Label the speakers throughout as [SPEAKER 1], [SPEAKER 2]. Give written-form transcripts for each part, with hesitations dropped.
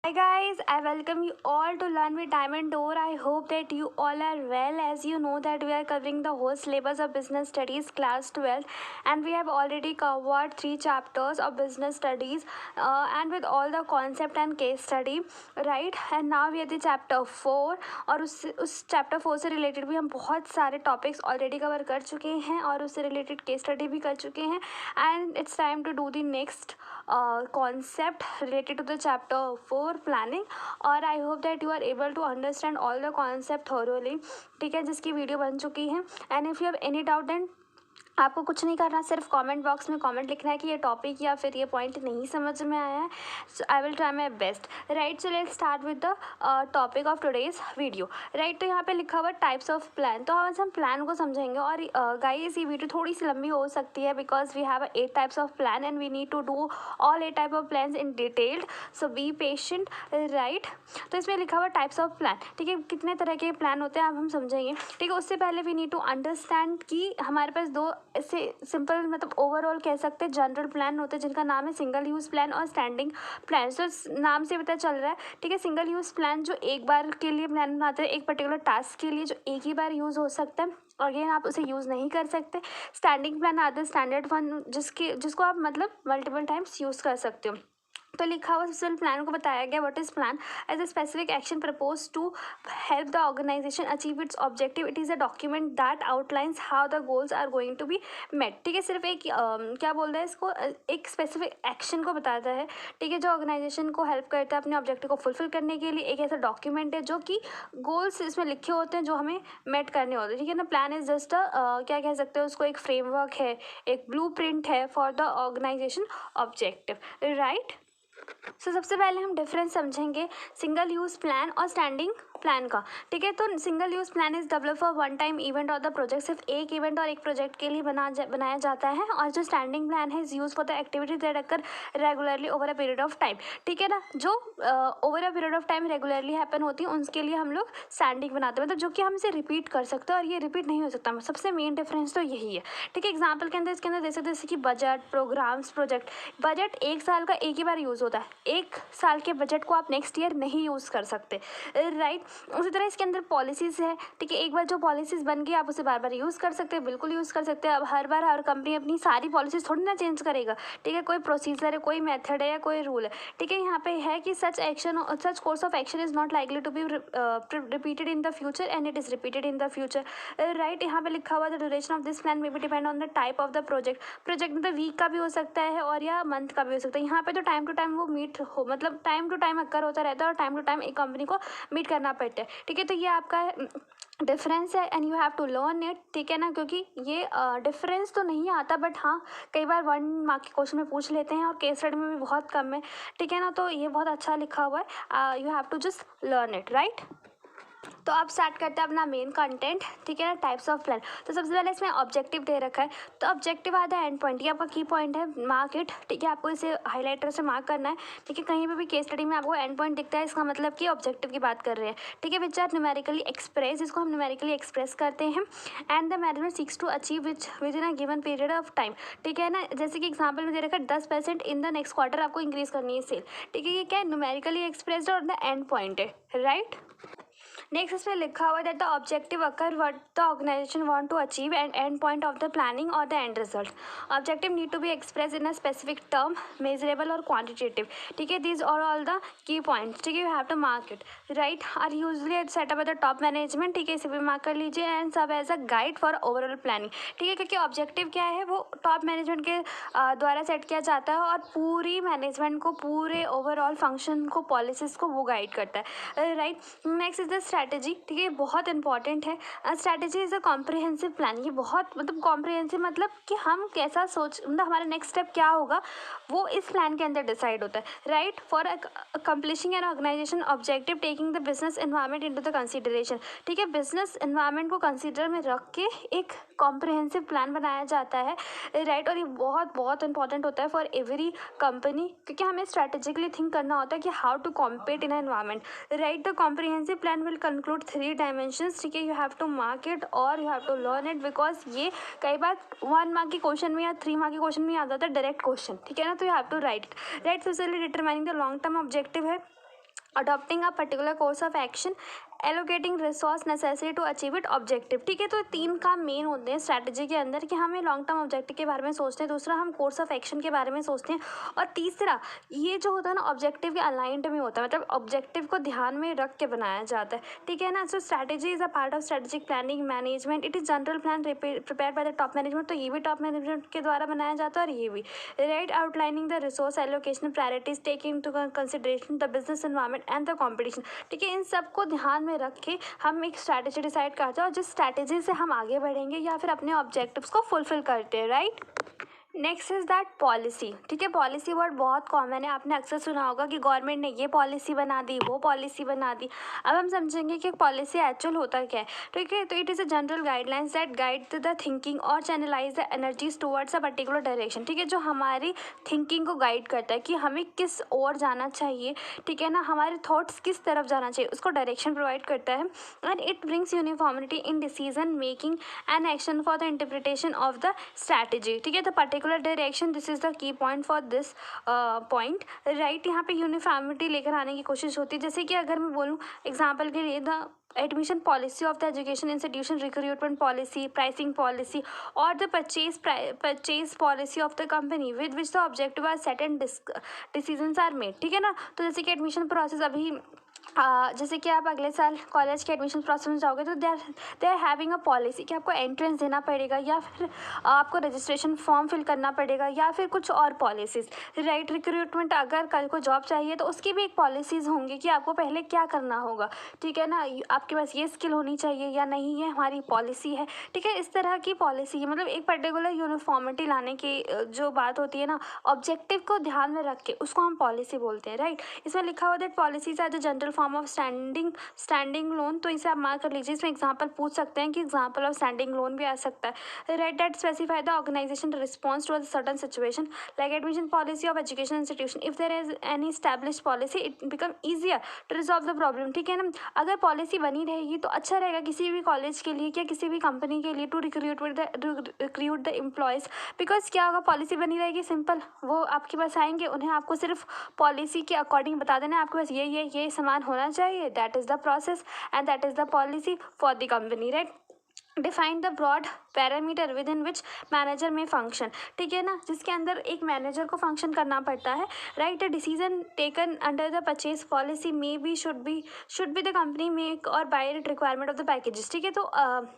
[SPEAKER 1] Hi guys, I welcome you all to Learn with Diamond Door. I hope that you all are well. As you know that we are covering the whole syllabus of Business Studies class 12 and we have already covered 3 chapters of Business Studies and with all the concept and case study, right? And now we are the chapter 4 और उस chapter 4 से related भी हम बहुत सारे topics already cover कर चुके हैं और उससे related case study भी कर चुके हैं and it's time to do the next concept related to the chapter 4 planning और I hope that you are able to understand all the concept thoroughly. ठीक है, जिसकी वीडियो बन चुकी है. And if you have any doubt then आपको कुछ नहीं करना, सिर्फ कमेंट बॉक्स में कमेंट लिखना है कि ये टॉपिक या फिर ये पॉइंट नहीं समझ में आया है. So I will try my best. Right, so let's start with the topic of today's video. Right, तो यहाँ पे लिखा हुआ टाइप्स ऑफ प्लान. तो आज हम प्लान को समझेंगे और गाइस ये वीडियो थोड़ी सी लंबी हो सकती है because we have 8 types of plan and we need to do all 8 type of plan in detailed. So be patient. Right, तो इसमें लिखा हुआ टाइप्स ऑफ प्लान. ठीक है, कितने तरह के प्लान होते हैं अब हम समझेंगे. ठीक है, उससे पहले वी नीड टू अंडरस्टैंड कि हमारे पास दो ऐसे सिंपल मतलब ओवरऑल कह सकते हैं जनरल प्लान होते हैं जिनका नाम है सिंगल यूज़ प्लान और स्टैंडिंग प्लान. तो नाम से पता चल रहा है. ठीक है, सिंगल यूज़ प्लान जो एक बार के लिए प्लान बनाते हैं एक पर्टिकुलर टास्क के लिए जो एक ही बार यूज़ हो सकता है, अगेन आप उसे यूज़ नहीं कर सकते. स्टैंडिंग प्लान आते स्टैंडर्ड वन जिसको आप मतलब मल्टीपल टाइम्स यूज़ कर सकते हो. तो लिखा हुआ सिंपल प्लान को बताया गया what is plan as a specific action propose to help the organization achieve its objective. It is a document that outlines how the goals are going to be met. ठीक है, सिर्फ एक क्या बोल रहा है इसको, एक स्पेसिफिक एक्शन को बताता है. ठीक है, जो ऑर्गेनाइजेशन को हेल्प करता है अपने ऑब्जेक्टिव को फुलफिल करने के लिए. एक ऐसा डॉक्यूमेंट है जो कि गोल्स इसमें लिखे होते हैं जो हमें मेट करने होते हैं. ठीक है ना, प्लान इज जस्ट क्या कह सकते हैं उसको, एक फ्रेमवर्क है, एक ब्लू प्रिंट है for the organisation objective. Right, so सबसे पहले हम डिफरेंस समझेंगे सिंगल यूज़ प्लान और स्टैंडिंग प्लान का. ठीक है, तो single use plan is develop for one time event और द प्रोजेक्ट. सिर्फ एक इवेंट और एक प्रोजेक्ट के लिए बनाया जाता है. और जो स्टैंडिंग प्लान है is use for the activities that occur regularly over a period of time. ठीक है ना, जो over a period of time regularly happen होती है उसके लिए हम लोग स्टैंडिंग बनाते हैं, मतलब जो कि हम इसे रिपीट कर सकते हैं और ये रिपीट नहीं हो सकता. सबसे मेन डिफरेंस तो यही है. ठीक है, एग्जाम्पल के अंदर इसके अंदर देख सकते हैं जैसे कि बजट, प्रोग्राम्स, प्रोजेक्ट. बजट एक साल का एक ही बार यूज़ होता है. एक साल के बजट को आप नेक्स्ट ईयर नहीं यूज़ कर सकते. राइट, उसी तरह इसके अंदर पॉलिसीज़ है. ठीक है, एक बार जो पॉलिसीज़ बन गई आप उसे बार बार यूज़ कर सकते हैं, बिल्कुल यूज़ कर सकते हैं. अब हर बार हर कंपनी अपनी सारी पॉलिसीज़ थोड़ी ना चेंज करेगा. ठीक है, कोई प्रोसीजर है, कोई मेथड है या कोई रूल है. ठीक है, यहाँ पे है कि such course of action is not likely to be repeated in the future and it is repeated in the future. Right, यहाँ पे लिखा हुआ the duration of this plan may be depend on the type of the project. Project मतलब week का भी हो सकता है और या मंथ का भी हो सकता है. यहाँ पे तो टाइम टू टाइम वो मीट हो, मतलब टाइम टू टाइम अक्कर होता रहता है और टाइम टू टाइम एक कंपनी को मीट करना पड़ता है. ठीक है, तो ये आपका डिफरेंस है and you have to learn it. ठीक है ना, क्योंकि ये डिफरेंस तो नहीं आता बट हाँ कई बार 1 मार्क के क्वेश्चन में पूछ लेते हैं और केस स्टडी में भी बहुत कम है. ठीक है ना, तो ये बहुत अच्छा लिखा हुआ है. You have to just learn it. Right, तो अब स्टार्ट करते हैं अपना मेन कंटेंट. ठीक है ना, टाइप्स ऑफ प्लान. तो सबसे पहले इसमें ऑब्जेक्टिव दे रखा है. तो ऑब्जेक्टिव आता है एंड पॉइंट, ये आपका की पॉइंट है, मार्क इट. ठीक है, आपको इसे हाईलाइटर से मार्क करना है. ठीक है, कहीं पे भी केस स्टडी में आपको एंड पॉइंट दिखता है इसका मतलब कि ऑब्जेक्टिव की बात कर रहे हैं. ठीक है, विच आर न्यूमेरिकली एक्सप्रेस, इसको हम न्यूमेरिकली एक्सप्रेस करते हैं. And the management seeks to achieve within a given period of time. ठीक है ना, जैसे कि एग्जाम्पल में दे रखा है 10% इन द नेक्स्ट क्वार्टर आपको इंक्रीज करनी है सेल. ठीक है, ये क्या है, न्यूमेरिकली एक्सप्रेस्ड और द एंड पॉइंट है. राइट, नेक्स्ट इसमें लिखा हुआ that the objective occur what the organisation want to achieve and end point of the planning और the end result. Objective need to be express in a specific term, measurable और quantitative. ठीक है, these are all the key points. ठीक है, you have to mark it. Right, are usually setup by the top management. ठीक है, इसे भी mark कर लीजिए and serve as a guide for overall planning. ठीक है, क्योंकि ऑब्जेक्टिव क्या है वो टॉप मैनेजमेंट के द्वारा सेट किया जाता है और पूरी मैनेजमेंट को, पूरे ओवरऑल फंक्शन को, पॉलिसीज को वो गाइड करता है. Right, next is the strategy. ठीक है, बहुत इंपॉर्टेंट है. Strategy is a comprehensive plan. ये बहुत मतलब कॉम्प्रिहेंसिव मतलब कि हम कैसा सोच, मतलब हमारा नेक्स्ट स्टेप क्या होगा वो इस प्लान के अंदर डिसाइड होता है. Right, for accomplishing an organization objective taking the business environment into the consideration. ठीक है, बिजनेस एनवायरनमेंट को कंसिडर में रख के एक कॉम्प्रिहेंसिव प्लान बनाया जाता है. राइट, और ये बहुत बहुत इंपॉर्टेंट होता है फॉर एवरी कंपनी, क्योंकि हमें स्ट्रैटेजिकली थिंक करना होता है कि how to compete in environment. Right, the comprehensive plan will conclude 3 dimensions. ठीक है, you have to mark it और you have to learn it because ये कई बार 1 मार्क के क्वेश्चन में या 3 मार्क के क्वेश्चन में आ जाता है डायरेक्ट क्वेश्चन. ठीक है ना, तो you have to write. Right, सबसे determining the long term objective है. Adopting a particular course of action, allocating resource necessary to achieve it objective. ठीक है, तो 3 काम मेन होते हैं स्ट्रैटेजी के अंदर कि हमें लॉन्ग टर्म ऑब्जेक्टिव के बारे में सोचते हैं, दूसरा हम कोर्स ऑफ एक्शन के बारे में सोचते हैं, और तीसरा ये जो होता है ना ऑब्जेक्टिव के अलाइंड में होता है, मतलब ऑब्जेक्टिव को ध्यान में रख के बनाया जाता है। ठीक है ना, so strategy is a part of strategic planning management, it is general plan prepare by the top management. तो ये भी टॉप मैनेजमेंट के द्वारा बनाया जाता है और ये भी, right, outlining the resource allocation priorities taking into consideration the business environment and the competition. ठीक है, इन सबको ध्यान में रख के हम एक स्ट्रैटेजी डिसाइड करते हैं और जिस स्ट्रैटेजी से हम आगे बढ़ेंगे या फिर अपने ऑब्जेक्टिव्स को फुलफिल करते हैं, right. Next is that policy. ठीक है, पॉलिसी वर्ड बहुत कॉमन है, आपने अक्सर सुना होगा कि गवर्नमेंट ने ये पॉलिसी बना दी, वो पॉलिसी बना दी। अब हम समझेंगे कि पॉलिसी एक्चुअल होता क्या है। ठीक है, तो it is a general guidelines that guide the thinking और channelise the energies towards a particular direction. ठीक है, जो हमारी थिंकिंग को गाइड करता है कि हमें किस ओर जाना चाहिए। ठीक है ना, हमारे थॉट्स किस तरफ जाना चाहिए, उसको डायरेक्शन प्रोवाइड करता है। And it brings uniformity in decision making and action for the interpretation of the strategy. ठीक है, तो particular direction, this is the key point for this point, right. यहाँ पे यूनिफॉर्मिटी लेकर आने की कोशिश होती है। जैसे कि अगर मैं बोलूँ एग्जाम्पल के लिए, the admission policy of the education institution, recruitment policy, pricing policy और the purchase policy of the company with which the objective are set and decisions are made. ठीक है ना, तो जैसे कि एडमिशन प्रोसेस अभी जैसे कि आप अगले साल कॉलेज के एडमिशन प्रोसेस में जाओगे तो they are having a policy कि आपको एंट्रेंस देना पड़ेगा या फिर आपको रजिस्ट्रेशन फॉर्म फिल करना पड़ेगा या फिर कुछ और पॉलिसीज़, राइट। रिक्रूटमेंट, अगर कल को जॉब चाहिए तो उसकी भी एक पॉलिसीज़ होंगी कि आपको पहले क्या करना होगा। ठीक है ना, आपके पास ये स्किल होनी चाहिए या नहीं, ये हमारी पॉलिसी है। ठीक है, इस तरह की पॉलिसी है, मतलब एक पर्टिकुलर यूनिफॉर्मिटी लाने की जो बात होती है ना, ऑब्जेक्टिव को ध्यान में रख के उसको हम पॉलिसी बोलते हैं, राइट। इसमें लिखा हुआ that policies are the general form of standing loan. तो इसे आप मार्क कर लीजिए, इसमें एग्जांपल पूछ सकते हैं कि एग्जांपल ऑफ स्टैंडिंग लोन भी आ सकता है, right. That specify the organization response to a certain situation like admission policy of education institution. If there is any established policy it become easier to resolve the problem. ठीक है ना, अगर policy बनी रहेगी तो अच्छा रहेगा किसी भी कॉलेज के लिए या किसी भी कंपनी के लिए to recruit the employees. Because क्या होगा, पॉलिसी बनी रहेगी, सिंपल, वो आपके पास आएंगे, उन्हें आपको सिर्फ पॉलिसी के अकॉर्डिंग बता देना है आपके पास ये सामान होना चाहिए, that is the process and that is the policy for the company, right. Define the broad parameter within which manager में फंक्शन। ठीक है ना, जिसके अंदर एक मैनेजर को फंक्शन करना पड़ता है, right. Decision taken under the purchase policy may be should be the company make और buy it requirement of the packages. ठीक है, तो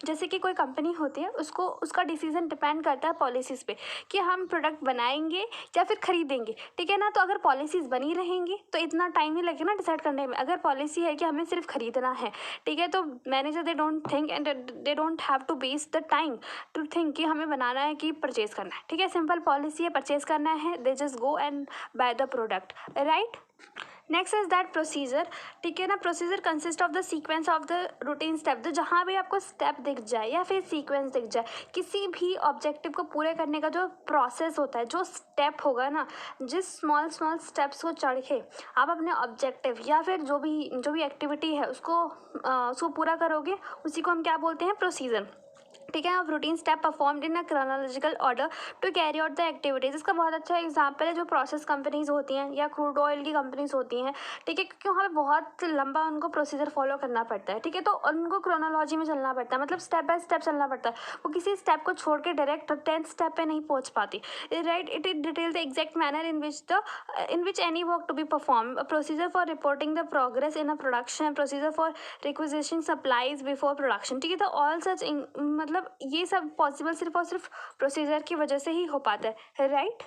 [SPEAKER 1] जैसे कि कोई कंपनी होती है, उसका डिसीजन डिपेंड करता है पॉलिसीज़ पे कि हम प्रोडक्ट बनाएंगे या फिर खरीदेंगे। ठीक है ना, तो अगर पॉलिसीज़ बनी रहेंगी तो इतना टाइम नहीं लगेगा ना डिसाइड करने में। अगर पॉलिसी है कि हमें सिर्फ खरीदना है, ठीक है, तो manager they don't think and they don't have to waste the time to think कि हमें बनाना है कि परचेज करना है। ठीक है, सिंपल पॉलिसी है, परचेज करना है, they just go and by the product, right. Next is that procedure. ठीक है ना, procedure consist of the sequence of the routine step. तो जहाँ भी आपको स्टेप दिख जाए या फिर सीक्वेंस दिख जाए, किसी भी ऑब्जेक्टिव को पूरे करने का जो प्रोसेस होता है, जो स्टेप होगा ना, जिस स्मॉल स्टेप्स को चढ़ के आप अपने ऑब्जेक्टिव या फिर जो भी एक्टिविटी है उसको पूरा करोगे, उसी को हम क्या बोलते हैं, प्रोसीजर। ठीक है, आप routine step performed in a chronological order to carry out the activities. इसका बहुत अच्छा एग्जांपल है जो प्रोसेस कंपनीज होती हैं या क्रूड ऑयल की कंपनीज होती हैं। ठीक है, क्योंकि वहाँ पे बहुत लंबा उनको प्रोसीजर फॉलो करना पड़ता है। ठीक है, तो उनको क्रोनोलॉजी में चलना पड़ता है, मतलब स्टेप बाय स्टेप चलना पड़ता है। वो किसी स्टेप को छोड़ के डायरेक्ट 10th स्टेप पे नहीं पहुँच पाती, right. It detail the exact manner in which any work to be perform, procedure for reporting the progress in a production, procedure for requisition supplies before production. ठीक है, तो ऑल सच मतलब ये सब पॉसिबल सिर्फ और सिर्फ प्रोसीजर की वजह से ही हो पाता है, right.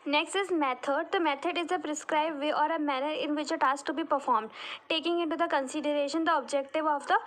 [SPEAKER 1] Next is method. The method is a prescribe way और a manner in which a task to be perform taking into the consideration the objective of the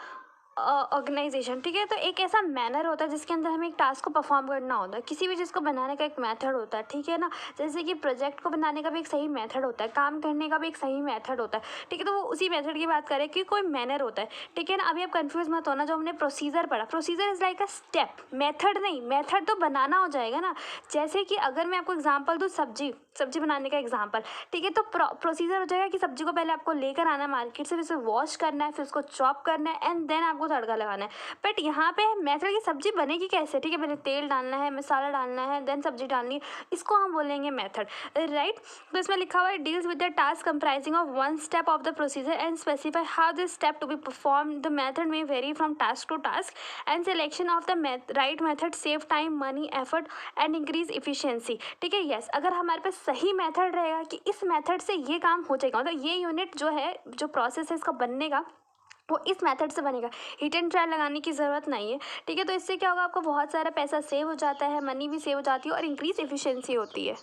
[SPEAKER 1] organisation. ठीक है, तो एक ऐसा मैनर होता है जिसके अंदर हमें एक टास्क को परफॉर्म करना होता है। किसी भी चीज़ को बनाने का एक मेथड होता है, ठीक है ना। जैसे कि प्रोजेक्ट को बनाने का भी एक सही मेथड होता है, काम करने का भी एक सही मेथड होता है। ठीक है, तो वो उसी मेथड की बात करें कि कोई मैनर होता है। ठीक है ना, अभी आप कंफ्यूज मत होना, जो हमने प्रोसीजर पढ़ा, procedure is like a step, method नहीं। मेथड तो बनाना हो जाएगा ना। जैसे कि अगर मैं आपको एग्जाम्पल दूँ, सब्जी बनाने का एग्जाम्पल, ठीक है, तो प्रोसीजर हो जाएगा कि सब्जी को पहले आपको लेकर आना मार्केट से, फिर उसे वॉश करना है, फिर उसको चॉप करना है, एंड देन आपको को तड़का लगाना है। बट यहाँ पे मेथड की सब्जी बनेगी कैसे, ठीक है, पहले तेल डालना है, मसाला डालना है, देन सब्जी डालनी है, इसको हम बोलेंगे मेथड, राइट। तो इसमें लिखा हुआ है deals with the task comprising of one step of the procedure and specify how this step to be perform. The method may vary from task to task and selection of the right method save time, money, effort and increase efficiency, ठीक है। Yes, अगर हमारे पास सही method रहेगा कि इस method से ये काम हो जाएगा, मतलब ये यूनिट जो है, जो प्रोसेस है इसका बनने का, वो इस मेथड से बनेगा, हिट एंड ट्रायल लगाने की ज़रूरत नहीं है, ठीक है। तो इससे क्या होगा, आपको बहुत सारा पैसा सेव हो जाता है, मनी भी सेव हो जाती है और इंक्रीज एफिशिएंसी होती है।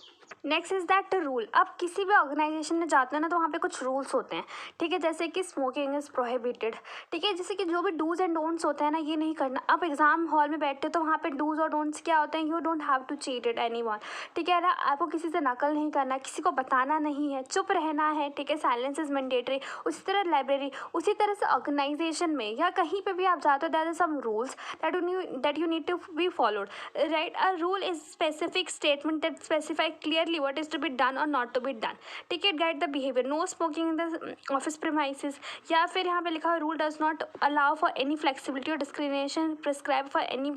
[SPEAKER 1] Next is that rule. अब किसी भी ऑर्गेनाइजेशन में जाते हैं ना, तो वहाँ पे कुछ रूल्स होते हैं, ठीक है, जैसे कि स्मोकिंग इज़ प्रोहिबिटेड, ठीक है, जैसे कि जो भी डूज एंड डोंट्स होते हैं ना, ये नहीं करना। आप एग्जाम हॉल में बैठते हो तो वहाँ पे डूज और डोंट्स क्या होते हैं, you don't have to cheat it anyone, ठीक है ना, आपको किसी से नकल नहीं करना, किसी को बताना नहीं है, चुप रहना है, ठीक है, साइलेंस इज मैंडेटरी। उसी तरह लाइब्रेरी, उसी तरह से ऑर्गेनाइजेशन में या कहीं पे भी आप जाते हो, there are some rules that you need to be followed, right. A rule is specific statement that specify clearly what is to be done और नॉट टू बी डन, ठीक है। Guide the behaviour, no smoking in the office premises, या फिर यहाँ पे लिखा हुआ rule does not allow for any flexibility और discrimination prescribe for any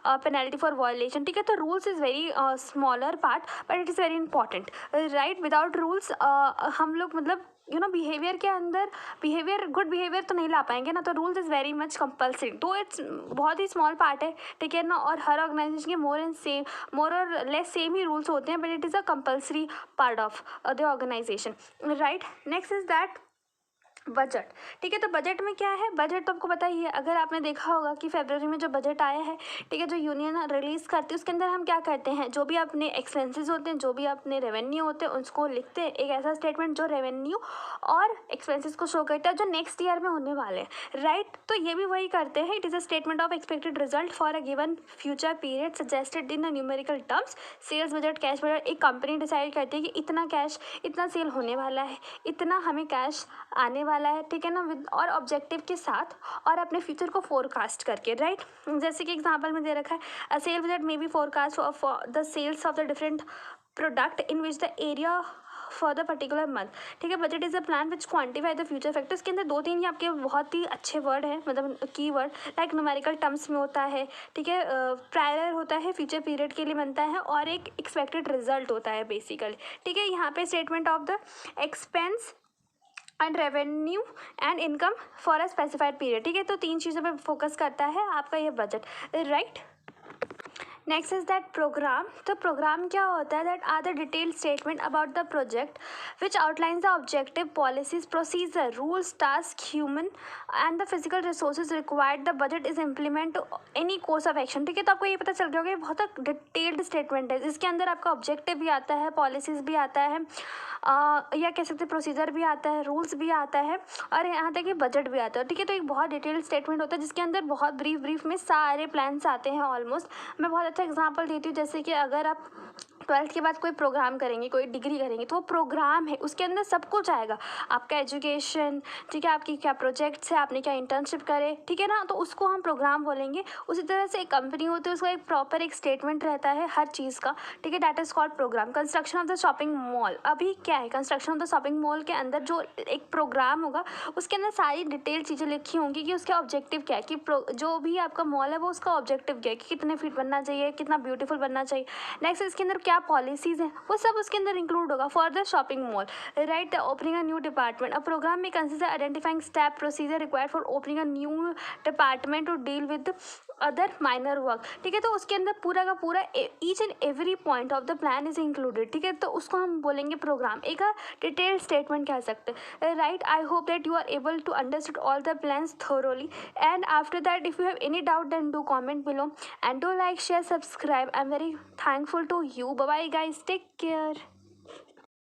[SPEAKER 1] penalty for violation, ठीक है। तो rules is very smaller part but it is very important, right. Without rules हम लोग मतलब बिहेवियर के अंदर गुड बिहेवियर तो नहीं ला पाएंगे ना, तो rules is very much compulsory. तो इट्स बहुत ही स्मॉल पार्ट है, ठीक है ना, और हर ऑर्गेनाइजेशन के मोर और लेस सेम ही रूल्स होते हैं, but it is a compulsory part of the organization, right. Next is that budget, ठीक है। तो बजट में क्या है, बजट तो आपको पता ही है, अगर आपने देखा होगा कि फरवरी में जो बजट आया है, ठीक है, जो यूनियन रिलीज़ करती है, उसके अंदर हम क्या करते हैं, जो भी अपने एक्सपेंसेस होते हैं, जो भी अपने रेवेन्यू होते हैं, उसको लिखते हैं, एक ऐसा स्टेटमेंट जो रेवेन्यू और एक्सपेंसेस को शो करता है जो नेक्स्ट ईयर में होने वाले हैं, राइट। तो ये भी वही करते हैं, it is a statement of expected result for a given future period suggested in numerical terms. Sales budget, cash budget, एक कंपनी डिसाइड करती है कि इतना कैश, इतना सेल होने वाला है, इतना हमें कैश आने वाला है, ठीक है ना, विद और ऑब्जेक्टिव के साथ और अपने फ्यूचर को फोरकास्ट करके, राइट। जैसे कि एग्जांपल में दे रखा है, sale budget may be forecast of the sales of the different product in which the area for the particular month, ठीक है। Budget is a plan which quantify the future factors. के अंदर 2-3 ही आपके बहुत ही अच्छे वर्ड हैं, मतलब की वर्ड, लाइक न्यूमेरिकल टर्म्स में होता है, ठीक है, प्रायर होता है, फ्यूचर पीरियड के लिए बनता है, और एक एक्सपेक्टेड रिजल्ट होता है बेसिकली, ठीक है। यहाँ पे statement of the expense and revenue and income for a specified period, ठीक है। तो 3 चीज़ों पे फोकस करता है आपका ये budget, right. Next is that program. तो प्रोग्राम क्या होता है, that are the detailed statement about the project which outlines the objective, policies, procedure, rules, task, human and the physical resources required the budget is implement any course of action, ठीक है। तो आपको ये पता चल गया होगा ये बहुत डिटेल्ड स्टेटमेंट है, इसके अंदर आपका ऑब्जेक्टिव भी आता है, पॉलिसीज भी आता है, या कह सकते हैं प्रोसीजर भी आता है, रूल्स भी आता है, और यहाँ तक कि बजट भी आता है, ठीक है। तो एक बहुत डिटेल्ड स्टेटमेंट होता है जिसके अंदर बहुत ब्रीफ में सारे प्लान्स आते हैं ऑलमोस्ट। मैं बहुत अच्छा एग्जांपल देती हूँ, जैसे कि अगर आप 12th के बाद कोई प्रोग्राम करेंगे, कोई डिग्री करेंगे, तो वो प्रोग्राम है, उसके अंदर सब कुछ आएगा, आपका एजुकेशन, ठीक है, आपकी क्या प्रोजेक्ट्स है, आपने क्या इंटर्नशिप करे, ठीक है ना, तो उसको हम प्रोग्राम बोलेंगे। उसी तरह से एक कंपनी होती है, उसका एक प्रॉपर एक स्टेटमेंट रहता है हर चीज़ का, ठीक है, that is called programme. Construction of the shopping mall, अभी क्या है, construction of the shopping mall के अंदर जो एक प्रोग्राम होगा, उसके अंदर सारी डिटेल चीज़ें लिखी होंगी कि उसका ऑब्जेक्टिव क्या है, कि जो भी आपका मॉल है वो उसका ऑब्जेक्टिव क्या है, कि कितने फीट बनना चाहिए, कितना ब्यूटीफुल बनना चाहिए। नेक्स्ट इसके अंदर क्या पॉलिसीज़ हैं, वो सब उसके अंदर इंक्लूड होगा for the shopping mall, right. Opening a new department, a program may consist identifying step procedure required for opening a new department to deal with other minor work, ठीक है। तो उसके अंदर पूरा का पूरा each and every point of the plan is included, ठीक है। तो उसको हम बोलेंगे प्रोग्राम, एक डिटेल स्टेटमेंट कह सकते हैं, right. I hope that you are able to understand all the plans thoroughly, and after that if you have any doubt then do comment below and do like, share, subscribe. I'm very thankful to you. Bye bye guys, take care.